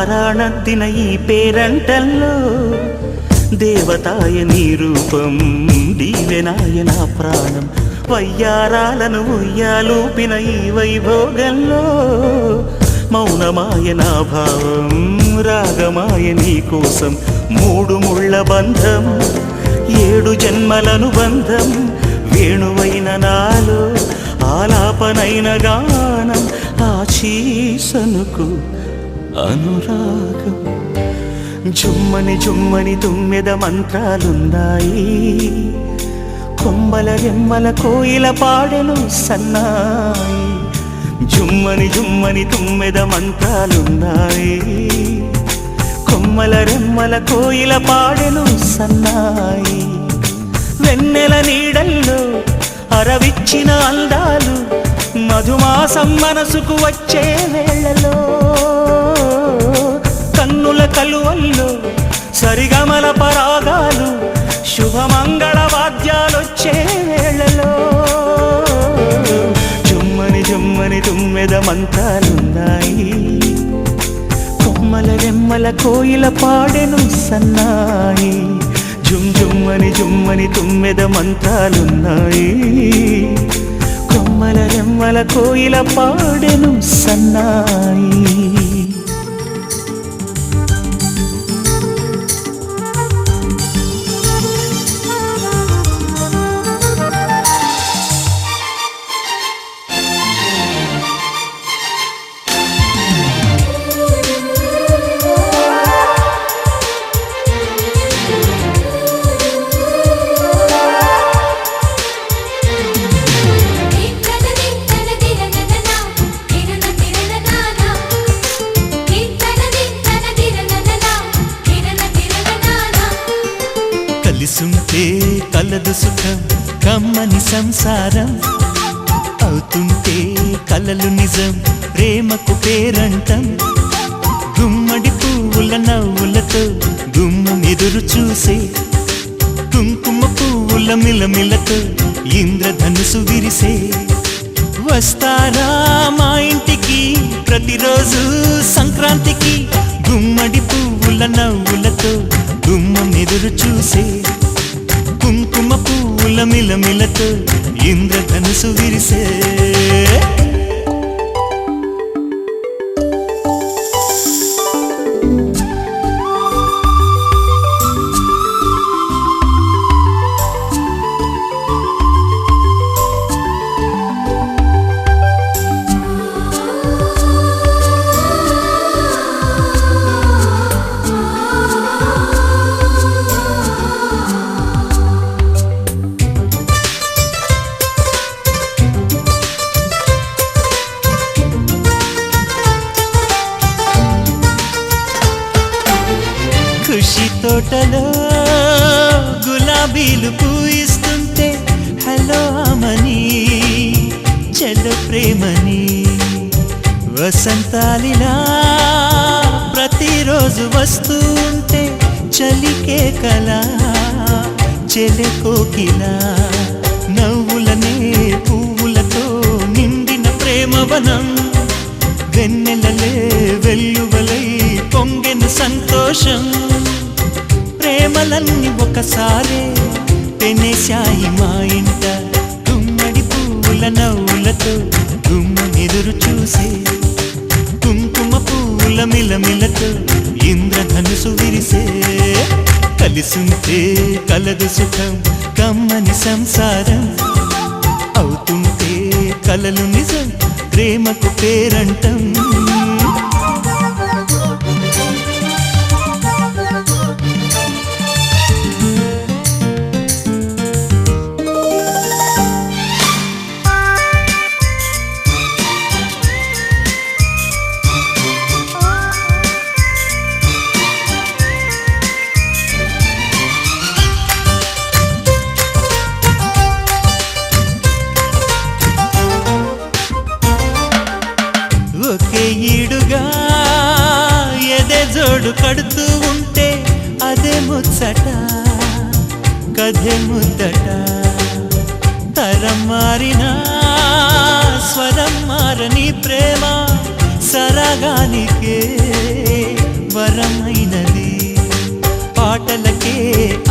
పారాణద్దిన ఈ పేరంటల్లో దేవతాయ నీ రూపం దీవెనాయ నా ప్రాణం వయ్యారాలను ఉయ్యాలూపిన ఈ వైభోగంలో మౌనమాయ నా భావం రాగమాయ నీ కోసం మూడు ముళ్ళ బంధం ఏడు జన్మలను బంధం వేణువైన నాలో ఆలాపనైన గానం ఆశీసనుకు అనురాగం జుమ్మని జుమ్మని తుమ్మెద మంత్రాలున్నాయి కొమ్మల రెమ్మల కోయిల పాడెను సన్నాయి జుమ్మని జుమ్మని తుమ్మెద మంత్రాలున్నాయి కొమ్మల రెమ్మల కోయిల పాడెను సన్నాయి వెన్నెల నీడల్లో అరవిచ్చిన అందాలు మధుమాసం మనసుకు వచ్చే వేళలో కన్నుల కలువల్లో సరిగమల పరాగాలు శుభమంగళ వాద్యాలొచ్చే వేళలో జుమ్మని జుమ్మని తుమ్మెద మంత్రాలున్నాయి కొమ్మల రెమ్మల కోయిల పాడెను సన్నాయి జుమ్ జుమ్మని జుమ్మని తుమ్మెద మంత్రాలున్నాయి కొమ్మల రెమ్మల కోయిల పాడెను సన్నాయి కలిసుంటే కలదు సుఖం కమ్మని సంసారం అవుతుంటే కలలు నిజం ప్రేమకు పేరంటం గుమ్మడి పువ్వుల నవ్వులతో గుమ్మం ఎదురు చూసే కుంకుమ పువ్వుల మిలమిలతో ఇంద్రధనుసు విరిసే వస్తారా మా ఇంటికి ప్రతిరోజు సంక్రాంతికి గుమ్మడి పువ్వుల నవ్వులతో గుమ్మం ఎదురు చూసే కుంకుమ పువ్వుల మిలమిలతో ఇంద్రధనుసు విరిసే ఖుషి తోటలో గులాబీలు పూయిస్తుంటే హలో అమని చెల్లు ప్రేమని వసంతాలిలా ప్రతిరోజు వస్తూ ఉంటే చలికే కలా చెలె కోకిలా నవ్వులనే పువ్వులతో నిండిన ప్రేమవనం వెన్నెలలే వెల్లువలై పొంగెను సంతోషం ప్రేమలన్నీ ఒకసారే పెనేశాయి మా ఇంట గుమ్మడి పువ్వుల నవ్వులతో గుమ్మెదురు చూసే కుంకుమ పువ్వుల మిలమిలతో ఇంద్రధనుసు విరిసే కలిసుంటే కలదు సుఖం కమ్మని సంసారం అవుతుంటే కలలు నిజం ప్రేమకు పేరంటం ఒకే ఈడుగా ఎదే జోడు కడుతూ ఉంటే అదే ముచ్చట కథే ముద్దట తరం మారినా స్వరం మారని ప్రేమ సరగానికే తరమైనది పాటలకే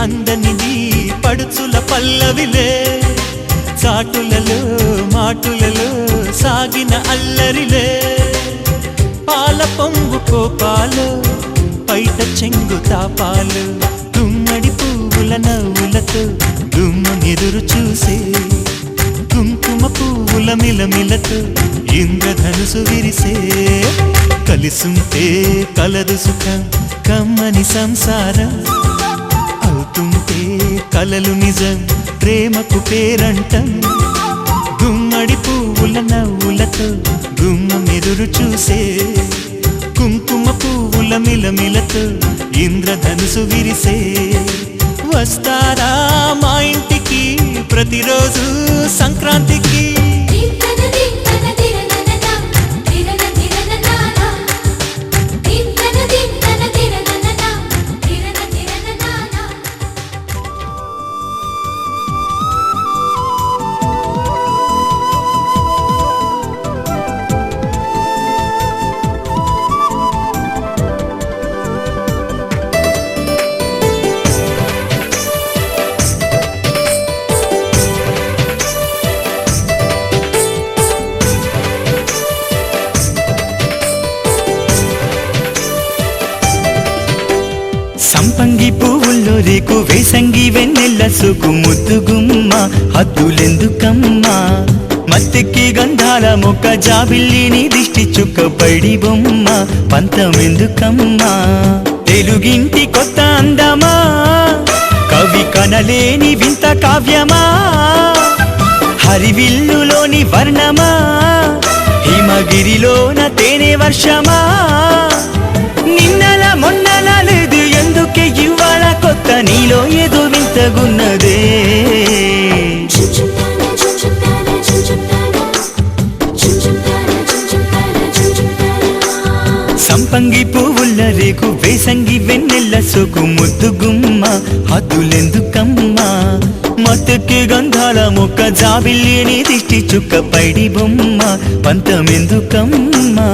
అందనిది పడుచుల పల్లవిలే చాటులలో మాటులలో సాగిన అల్లరిలే పాల పొంగు కోపాలు పైట చెంగు తాపాలు గుమ్మడి పువ్వుల నవ్వులతో గుమ్మనెదురు చూసే కుంకుమ పువ్వుల మిలమిలతో ఇంద్రధనుసు విరిసే కలిసుంటే కలదు సుఖం కమ్మని సంసారం అవుతుంటే కలలు నిజం ప్రేమకు పేరంటం గుమ్మడి పువ్వుల నవ్వులతో గుమ్మమెదురు చూసే కుంకుమ పువ్వుల మిలమిలతో ఇంద్రధనుసు విరిసే వస్తారా మా ఇంటికి ప్రతిరోజు సంక్రాంతికి సంపంగి పువ్వుల్లో రేకు వేసంగి వెన్నెల్ల సోకు ముద్దుగుమ్మ హద్దులెందుకమ్మా మత్తెక్కి గంధాల మొక్క జాబిల్లిని దిష్టి చుక్క పడి బొమ్మ పంతమెందుకమ్మా తెలుగింటి కొత్త అందమా కవి కనలేని వింత కావ్యమా హరివిల్లులోని వర్ణమా హిమగిరిలోన తేనె వర్షమా నిన్నల మొన్నల లేదు ఎందుకే ఇవాళ కొత్త నీలో ఏదో వింతగున్నదే సంపంగి పువ్వుల రేకు వేసంగి వెన్నెల్ల సోకు ముద్దుగుమ్మ హద్దులెందుకమ్మా మత్తెక్కి గంధాల మొక్క జాబిల్లిని దిష్టి చుక్క పైడి బొమ్మ పంతమెందుకమ్మా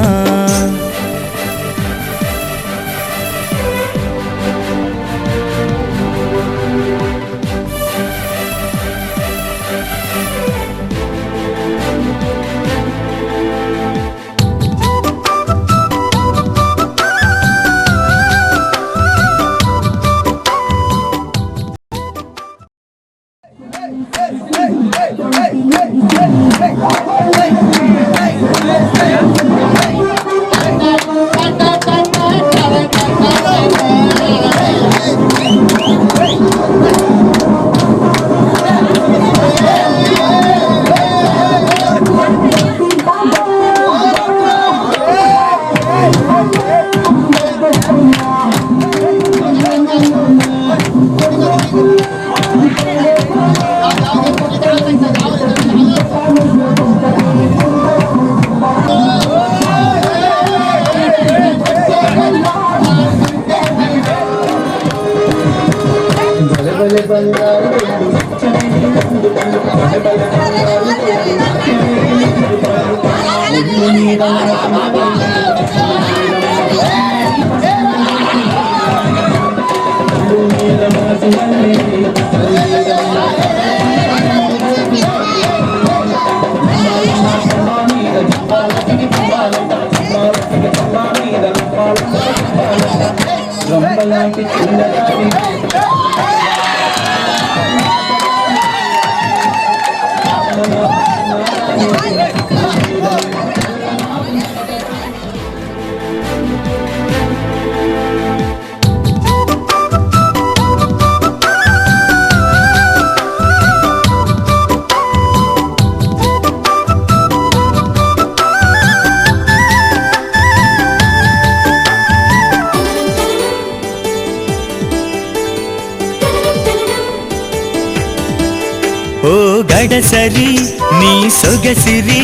ఓ గడసరి నీ సొగసిరి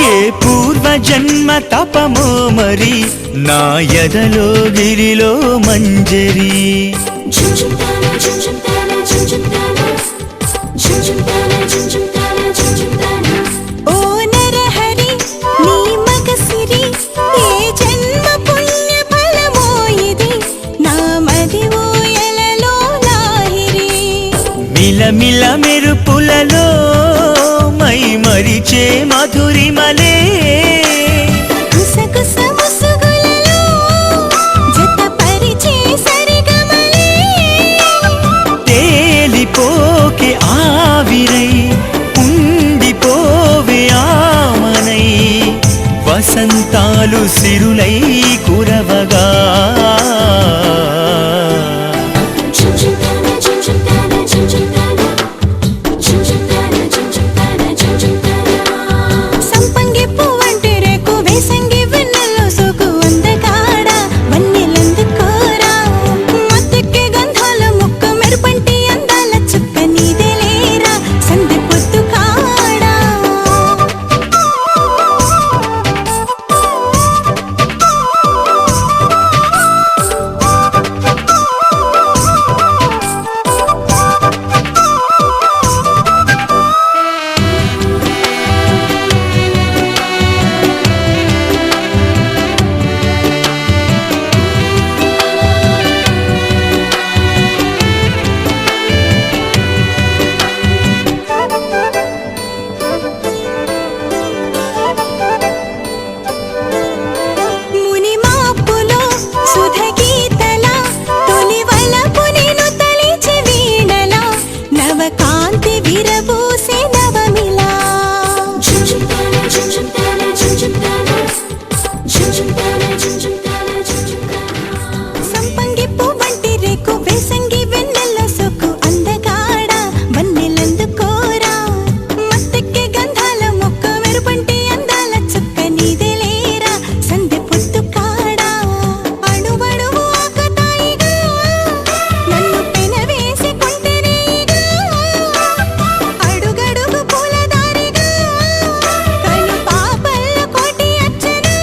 ఏ పూర్వ జన్మ తపమో మరి నా ఎదలో గిరిలో మంజరి ఓ నరహరి నీ మగసిరి ఏ జన్మ పుణ్య ఫలమో ఇది వెన్నెల మెరుపులలో మై మరిచే మధురిమలే గుసగుస ముసుగులలో జతపరిచే సరిగమలే తేలిపోకే ఆవిరై ఉండిపోవే ఆమనై వసంతాలు సిరులై కురవగా సంపంగి పువ్వంటి రేకు వేసంగి వెన్నెల్లో సోకు అందగాడ వన్నెలందుకోరా మత్తెక్కే గంధాల ముక్క మెరుపంటి అందాల చుక్క నీదే లేరా సందె పొద్దు కాడా ముని మాపులో సుధ గీతల తొలి వలపు నేను తలిచి వీణల నవకాంతి విరబూసే నవమిలా సంపంగి పువ్వంటి రేకు వేసంగి వెన్నెల్లో సోకు అందగాడ వన్నెలందుకోరా మత్తెక్కే గంధాల మొక్క మెరుపంటి అందాల చుక్క నీదే లేరా సందె పొద్దు కాడా అణువణువు ఆకతాయిగా నన్ను పెనవేసి కొంటెనేగా అడుగడుగు పూలదారిగా కను పాపల్ల కోటి అచ్చనా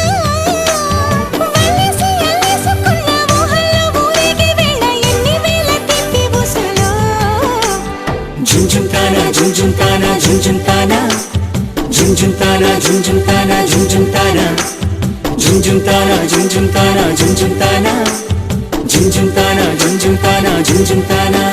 వలసి అల్లేసుకున్న మోహంలో ఊరేగి వేళ ఎన్ని వేల తిప్పి బుసలో ఝుంఝుంతానా ఝుంఝుంతానా ఝుంఝుంతానా ఝుంఝుంతానా ఝుంఝుంతానా ఝుంఝుంతానా ఝుంఝుంతానా ఝుంఝుంతానా ఝుంఝుంతానా ఝుంఝుంతానా ఝుంఝుంతానా ఝుంఝుంతానా